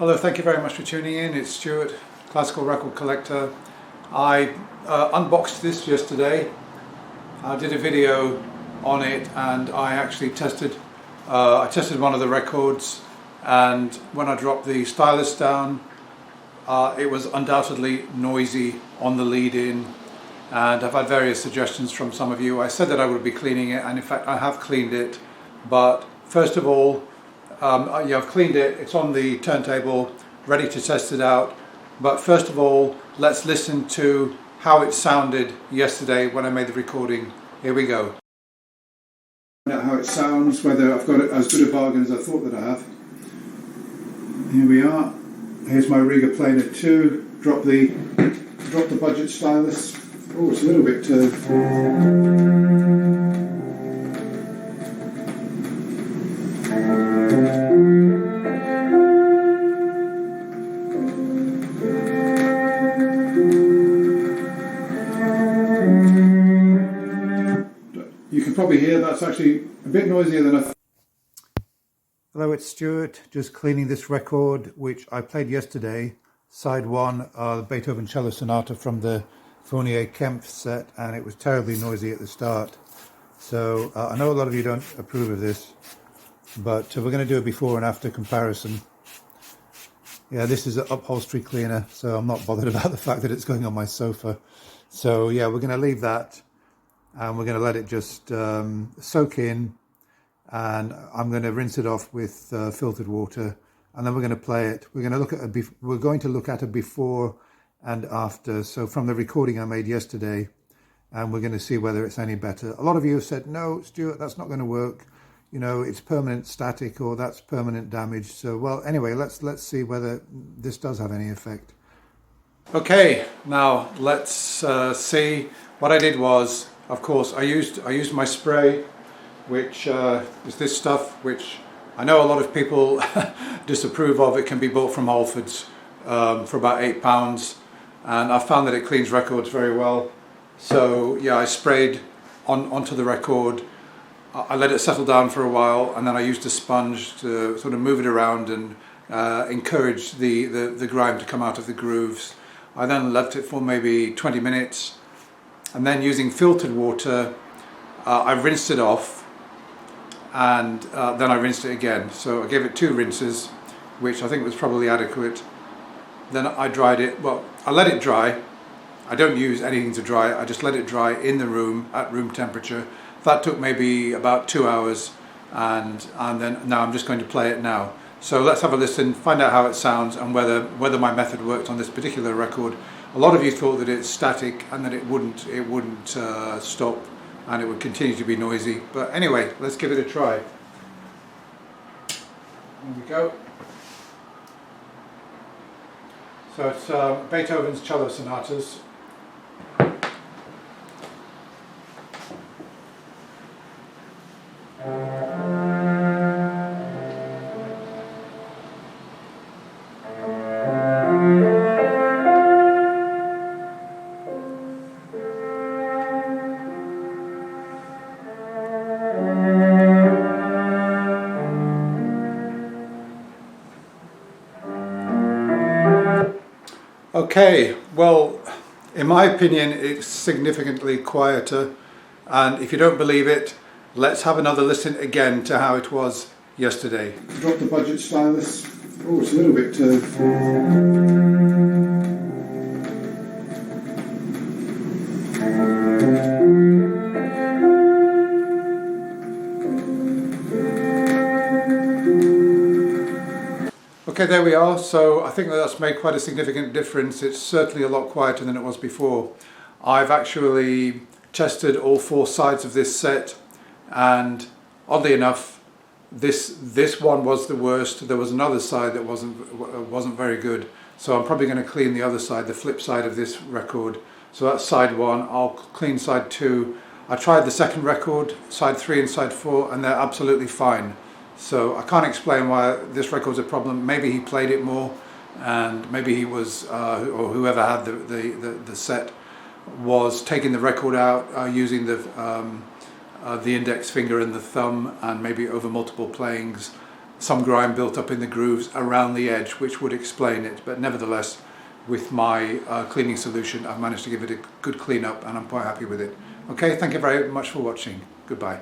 Hello, thank you very much for tuning in. It's Stuart, Classical Record Collector. I unboxed this yesterday. I did a video on it and I actually tested one of the records, and when I dropped the stylus down, it was undoubtedly noisy on the lead-in, and I've had various suggestions from some of you. I said that I would be cleaning it, and in fact I have cleaned it, but first of all, I've cleaned it, it's on the turntable, ready to test it out. But first of all, let's listen to how it sounded yesterday when I made the recording. Here we go. Find out how it sounds, whether I've got it as good a bargain as I thought that I have. Here we are. Here's my Riga Planer 2. Drop the budget stylus. Oh, it's a little bit you can probably hear that's actually a bit noisier than I thought. Hello, it's Stuart, just cleaning this record which I played yesterday, side 1, the Beethoven Cello Sonata from the Fournier Kempf set, and it was terribly noisy at the start. So I know a lot of you don't approve of this, but we're going to do a before and after comparison. Yeah, this is an upholstery cleaner, so I'm not bothered about the fact that it's going on my sofa. So yeah, we're going to leave that and we're going to let it just soak in, and I'm going to rinse it off with filtered water, and then we're going to play it. We're going to look at a before and after, so from the recording I made yesterday, and we're going to see whether it's any better. A lot of you have said, no, Stuart, that's not going to work. You know, it's permanent static, or that's permanent damage. So, well, anyway, let's see whether this does have any effect. Okay, now let's see. What I did was, of course, I used my spray, which is this stuff, which I know a lot of people disapprove of. It can be bought from Halfords for about £8, and I found that it cleans records very well. So yeah, I sprayed onto the record. I let it settle down for a while, and then I used a sponge to sort of move it around and encourage the grime to come out of the grooves. I then left it for maybe 20 minutes, and then using filtered water, I rinsed it off, and then I rinsed it again. So I gave it 2 rinses, which I think was probably adequate. Then I dried it. Well, I let it dry. I don't use anything to dry it. I just let it dry in the room at room temperature. That took maybe about 2 hours, and then now I'm just going to play it now. So let's have a listen, find out how it sounds, and whether my method worked on this particular record. A lot of you thought that it's static and that it wouldn't stop, and it would continue to be noisy. But anyway, let's give it a try. Here we go. So it's Beethoven's Cello Sonatas. Okay, well, in my opinion, it's significantly quieter, and if you don't believe it, let's have another listen again to how it was yesterday. Drop the budget stylus. Oh, it's a little bit Okay, there we are. So I think that's made quite a significant difference. It's certainly a lot quieter than it was before. I've actually tested all 4 sides of this set, and oddly enough, this one was the worst. There was another side that wasn't very good. So I'm probably going to clean the other side, the flip side of this record. So that's side 1. I'll clean side 2. I tried the second record, side 3 and side 4, and they're absolutely fine. So I can't explain why this record's a problem. Maybe he played it more, and maybe he was, or whoever had the set, was taking the record out using the index finger and the thumb, and maybe over multiple playings. some grime built up in the grooves around the edge, which would explain it. But nevertheless, with my cleaning solution, I've managed to give it a good clean up and I'm quite happy with it. Okay, thank you very much for watching. Goodbye.